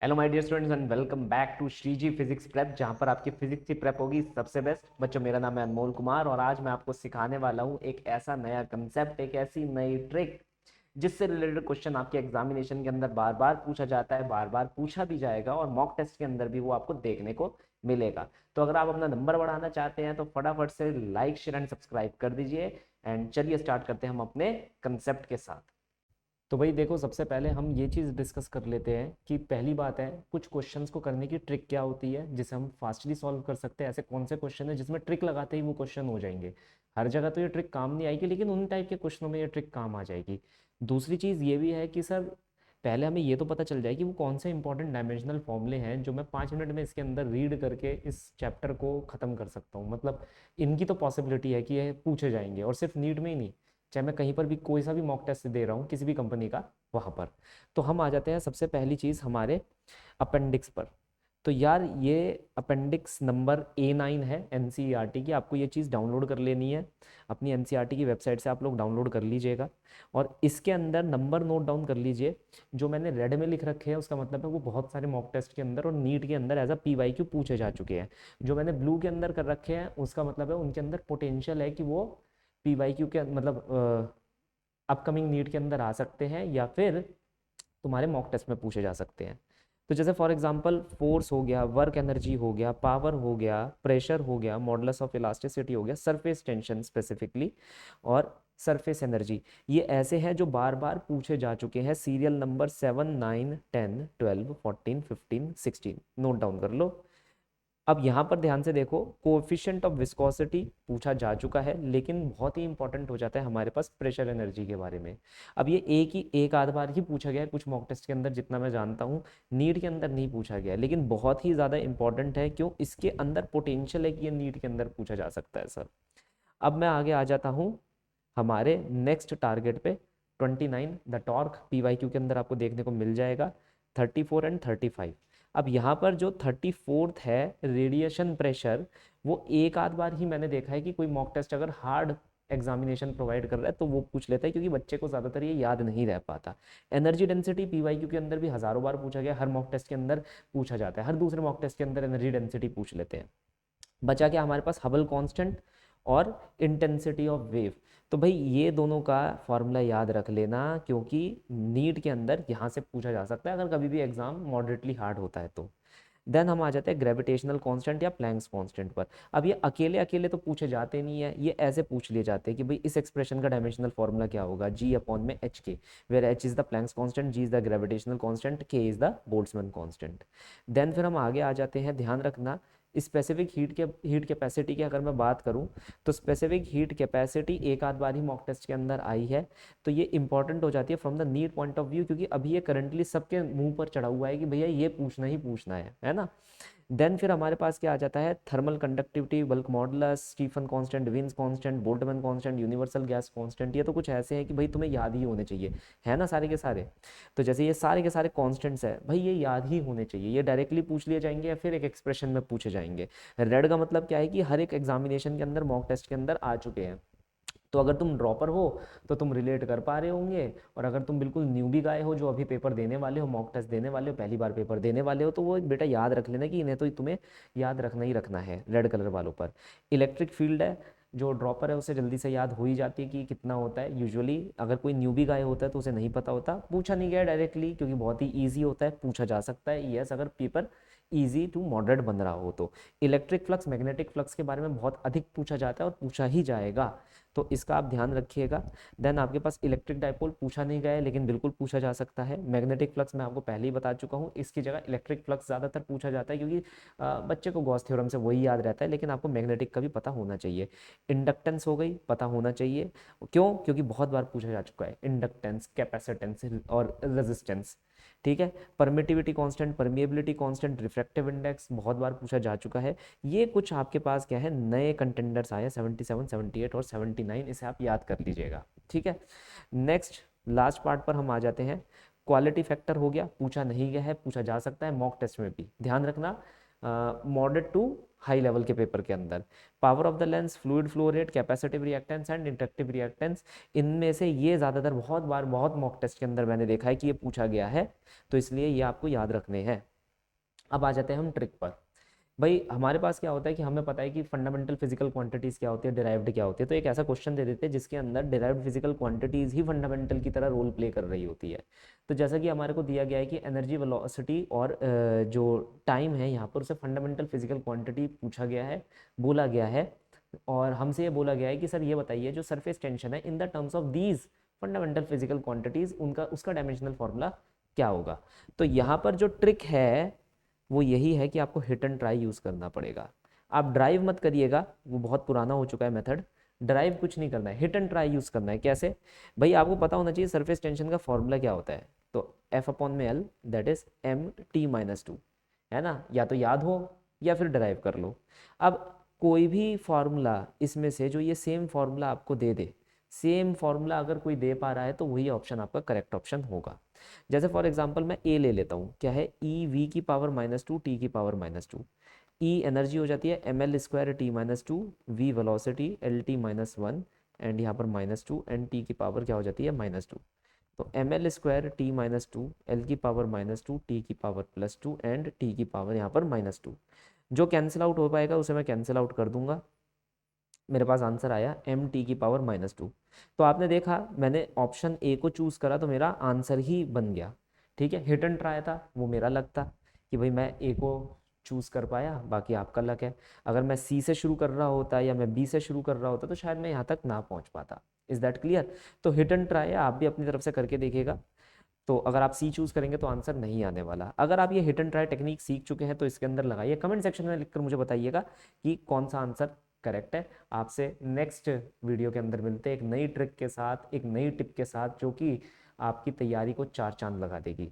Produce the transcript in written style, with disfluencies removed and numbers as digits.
Hello my dear students and welcome back to Shreeji physics prep, जहां पर आपकी physics की प्रेप होगी सबसे बेस्ट। बच्चों, मेरा नाम है अनमोल कुमार और आज मैं आपको सिखाने वाला हूं एक ऐसा नया कंसेप्ट, एक ऐसी नई ट्रिक जिससे रिलेटेड क्वेश्चन आपके एग्जामिनेशन के अंदर बार बार पूछा जाता है, बार बार पूछा भी जाएगा और मॉक टेस्ट के अंदर भी वो आपको देखने को मिलेगा। तो अगर आप अपना नंबर बढ़ाना चाहते हैं तो फटाफट से लाइक शेयर एंड सब्सक्राइब कर दीजिए। एंड चलिए स्टार्ट करते हैं हम अपने कंसेप्ट के साथ। तो भाई देखो, सबसे पहले हम ये चीज़ डिस्कस कर लेते हैं कि पहली बात है, कुछ क्वेश्चंस को करने की ट्रिक क्या होती है जिसे हम फास्टली सॉल्व कर सकते हैं। ऐसे कौन से क्वेश्चन है जिसमें ट्रिक लगाते ही वो क्वेश्चन हो जाएंगे। हर जगह तो ये ट्रिक काम नहीं आएगी, लेकिन उन टाइप के क्वेश्चनों में ये ट्रिक काम आ जाएगी। दूसरी चीज़ ये भी है कि सर, पहले हमें ये तो पता चल जाए कि वो कौन से इंपॉर्टेंट डायमेंशनल फॉर्मूले हैं जो मैं 5 मिनट में इसके अंदर रीड करके इस चैप्टर को ख़त्म कर सकता हूँ। मतलब इनकी तो पॉसिबिलिटी है कि ये पूछे जाएंगे, और सिर्फ नीट में ही नहीं, चाहे मैं कहीं पर भी कोई सा भी मॉक टेस्ट दे रहा हूँ किसी भी कंपनी का, वहाँ पर। तो हम आ जाते हैं सबसे पहली चीज़ हमारे अपेंडिक्स पर। तो यार, ये अपेंडिक्स नंबर A9 है NCERT की। आपको ये चीज़ डाउनलोड कर लेनी है, अपनी NCERT की वेबसाइट से आप लोग डाउनलोड कर लीजिएगा। और इसके अंदर नंबर नोट डाउन कर लीजिए। जो मैंने रेड में लिख रखे हैं उसका मतलब है वो बहुत सारे मॉक टेस्ट के अंदर और नीट के अंदर एज अ PYQ पूछे जा चुके हैं। जो मैंने ब्लू के अंदर कर रखे हैं उसका मतलब है उनके अंदर पोटेंशियल है कि वो PYQ के मतलब अपकमिंग नीट के अंदर आ सकते हैं या फिर तुम्हारे मॉक टेस्ट में पूछे जा सकते हैं। तो जैसे फॉर एग्जांपल फोर्स हो गया, वर्क एनर्जी हो गया, पावर हो गया, प्रेशर हो गया, मॉडुलस ऑफ इलास्टिसिटी हो गया, सरफेस टेंशन स्पेसिफिकली, और सरफेस एनर्जी। ये ऐसे हैं जो बार बार पूछे जा चुके हैं। सीरियल नंबर 7, 9, 10, 12, 14, 15, 16 नोट डाउन कर लो। अब यहाँ पर ध्यान से देखो, कोएफिशिएंट ऑफ विस्कोसिटी पूछा जा चुका है, लेकिन बहुत ही इंपॉर्टेंट हो जाता है हमारे पास प्रेशर एनर्जी के बारे में। अब ये एक आध बार ही पूछा गया है कुछ मॉक टेस्ट के अंदर, जितना मैं जानता हूँ। नीट के अंदर नहीं पूछा गया है, लेकिन बहुत ही ज़्यादा इंपॉर्टेंट है। क्यों? इसके अंदर पोटेंशियल है कि ये नीट के अंदर पूछा जा सकता है सर। अब मैं आगे आ जाता हूँ हमारे नेक्स्ट टारगेट पे। 29 द टॉर्क PYQ के अंदर आपको देखने को मिल जाएगा। 34 एंड 35। अब यहाँ पर जो 34th है, रेडिएशन प्रेशर, वो एक आध बार ही मैंने देखा है कि कोई मॉक टेस्ट अगर हार्ड एग्जामिनेशन प्रोवाइड कर रहा है तो वो पूछ लेता है, क्योंकि बच्चे को ज़्यादातर ये याद नहीं रह पाता। एनर्जी डेंसिटी PYQ के अंदर भी हज़ारों बार पूछा गया, हर मॉक टेस्ट के अंदर पूछा जाता है, हर दूसरे मॉक टेस्ट के अंदर एनर्जी डेंसिटी पूछ लेते हैं। बचा क्या हमारे पास? हबल कांस्टेंट और इंटेंसिटी ऑफ वेव। तो भाई ये दोनों का फॉर्मूला याद रख लेना, क्योंकि नीट के अंदर यहाँ से पूछा जा सकता है अगर कभी भी एग्जाम मॉडरेटली हार्ड होता है तो। देन हम आ जाते हैं ग्रेविटेशनल कांस्टेंट या प्लैंक्स कांस्टेंट पर। अब ये अकेले अकेले तो पूछे जाते नहीं है, ये ऐसे पूछ लिए जाते हैं कि भाई इस एक्सप्रेशन का डायमेंशनल फॉर्मूला क्या होगा, G/H के, where H is the Planck's constant, G is the gravitational constant, K is the Boltzmann constant. Then फिर हम आगे आ जाते हैं, ध्यान रखना, स्पेसिफिक हीट कैपेसिटी की अगर मैं बात करूं तो स्पेसिफिक हीट कैपेसिटी एक आध बार ही मॉक टेस्ट के अंदर आई है। तो ये इंपॉर्टेंट हो जाती है from the NEET point of view, क्योंकि अभी ये करंटली सबके मुंह पर चढ़ा हुआ है कि भैया ये पूछना ही पूछना है ना। देन फिर हमारे पास क्या आ जाता है? Thermal conductivity, bulk modulus, Stefan constant, Wien's constant, Boltzmann constant, universal gas constant. ये तो कुछ ऐसे हैं कि भाई तुम्हें याद ही होने चाहिए, है ना, सारे के सारे। तो जैसे ये सारे के सारे कांस्टेंट्स है भाई, ये याद ही होने चाहिए। ये डायरेक्टली पूछ लिए जाएंगे या फिर एक एक्सप्रेशन में पूछे जाएंगे। रेड का मतलब क्या है कि हर एक एग्जामिनेशन के अंदर, मॉक टेस्ट के अंदर आ चुके हैं। तो अगर तुम ड्रॉपर हो तो तुम रिलेट कर पा रहे होंगे, और अगर तुम बिल्कुल न्यूबी गाय हो जो अभी पेपर देने वाले हो, मॉक टेस्ट देने वाले हो, पहली बार पेपर देने वाले हो, तो वो बेटा याद रख लेना कि इन्हें तो तुम्हें याद रखना ही रखना है रेड कलर वालों पर। इलेक्ट्रिक फील्ड है, जो ड्रॉपर है उसे जल्दी से याद हो ही जाती है कि कितना होता है यूजुअली। अगर कोई न्यूबी गाय होता है तो उसे नहीं पता होता, पूछा नहीं गया डायरेक्टली, क्योंकि बहुत ही ईजी होता है, पूछा जा सकता है यस, अगर पेपर ईजी टू मॉडरेट बन रहा हो तो। इलेक्ट्रिक फ्लक्स, मैग्नेटिक फ्लक्स के बारे में बहुत अधिक पूछा जाता है और पूछा ही जाएगा, तो इसका आप ध्यान रखिएगा। देन आपके पास इलेक्ट्रिक डाइपोल पूछा नहीं गया है, लेकिन बिल्कुल पूछा जा सकता है। मैग्नेटिक फ्लक्स मैं आपको पहले ही बता चुका हूँ, इसकी जगह इलेक्ट्रिक फ्लक्स ज़्यादातर पूछा जाता है, क्योंकि बच्चे को गॉस थ्योरम से वही याद रहता है, लेकिन आपको मैग्नेटिक का भी पता होना चाहिए। इंडक्टेंस हो गई, पता होना चाहिए। क्यों? क्योंकि बहुत बार पूछा जा चुका है, इंडक्टेंस, कैपेसिटेंस और रेजिस्टेंस। ठीक है। Permittivity constant, permeability constant, refractive index बहुत बार पूछा जा चुका है। ये कुछ आपके पास क्या है, नए कंटेंडर्स आए 77, 78 और 79, इसे आप याद कर लीजिएगा। ठीक है। नेक्स्ट लास्ट पार्ट पर हम आ जाते हैं। क्वालिटी फैक्टर हो गया, पूछा नहीं गया है, पूछा जा सकता है मॉक टेस्ट में भी, ध्यान रखना। मॉडरेट टू हाई लेवल के पेपर के अंदर। Power of the lens, fluid flow rate, capacitive reactance and inductive reactance, इनमें से ये ज़्यादातर बहुत बार बहुत मॉक टेस्ट के अंदर मैंने देखा है कि ये पूछा गया है, तो इसलिए ये आपको याद रखने हैं। अब आ जाते हैं हम ट्रिक पर। भाई हमारे पास क्या होता है कि हमें पता है कि फंडामेंटल फिजिकल क्वांटिटीज़ क्या होती है, डिराइव्ड क्या होती है, तो एक ऐसा क्वेश्चन दे देते हैं जिसके अंदर डिराइव्ड फिजिकल क्वांटिटीज़ ही फंडामेंटल की तरह रोल प्ले कर रही होती है। तो जैसा कि हमारे को दिया गया है कि एनर्जी वेलोसिटी और जो टाइम है यहाँ पर, उसे फंडामेंटल फिजिकल क्वांटिटी पूछा गया है, बोला गया है, और हमसे ये बोला गया है कि सर ये बताइए जो सरफेस टेंशन है in the terms of these fundamental physical quantities, उनका उसका डायमेंशनल फॉर्मूला क्या होगा। तो यहाँ पर जो ट्रिक है वो यही है कि आपको हिट एंड ट्राई यूज़ करना पड़ेगा। आप ड्राइव मत करिएगा, वो बहुत पुराना हो चुका है मेथड। ड्राइव कुछ नहीं करना है, हिट एंड ट्राई यूज़ करना है। कैसे भाई, आपको पता होना चाहिए सरफेस टेंशन का फॉर्मूला क्या होता है। तो एफ अपॉन में L, that is M T minus two, है ना। या तो याद हो या फिर ड्राइव कर लो। अब कोई भी फार्मूला इसमें से जो ये सेम फार्मूला आपको दे दे, सेम फार्मूला अगर कोई दे पा रहा है तो वही ऑप्शन आपका करेक्ट ऑप्शन होगा। जैसे फॉर एग्जांपल मैं ए ले लेता हूँ, क्या है, ई वी की पावर माइनस टू टी की power minus two. E energy हो जाती है M L square T minus two, V velocity L T minus one, and यहाँ पर माइनस टू, एंड टी की पावर क्या हो जाती है माइनस टू। तो M L square T minus two, L की पावर माइनस टू, टी की power plus two, and T की पावर यहाँ पर माइनस टू। जो कैंसिल आउट हो पाएगा उसे मैं कैंसिल आउट कर दूंगा। मेरे पास आंसर आया एम टी की पावर माइनस टू। तो आपने देखा मैंने ऑप्शन ए को चूज़ करा तो मेरा आंसर ही बन गया। ठीक है, हिट एंड ट्राई था, वो मेरा लक था कि भाई मैं ए को चूज़ कर पाया, बाकी आपका लक है। अगर मैं सी से शुरू कर रहा होता या मैं बी से शुरू कर रहा होता तो शायद मैं यहाँ तक ना पहुँच पाता। Is that clear. तो हिट एंड ट्राई आप भी अपनी तरफ से करके देखिएगा। तो अगर आप सी चूज़ करेंगे तो आंसर नहीं आने वाला। अगर आप ये हिट एंड ट्राई टेक्निक सीख चुके हैं तो इसके अंदर लगाइए, कमेंट सेक्शन में लिखकर मुझे बताइएगा कि कौन सा आंसर करेक्ट है। आपसे नेक्स्ट वीडियो के अंदर मिलते हैं एक नई ट्रिक के साथ, एक नई टिप के साथ, जो कि आपकी तैयारी को चार चांद लगा देगी।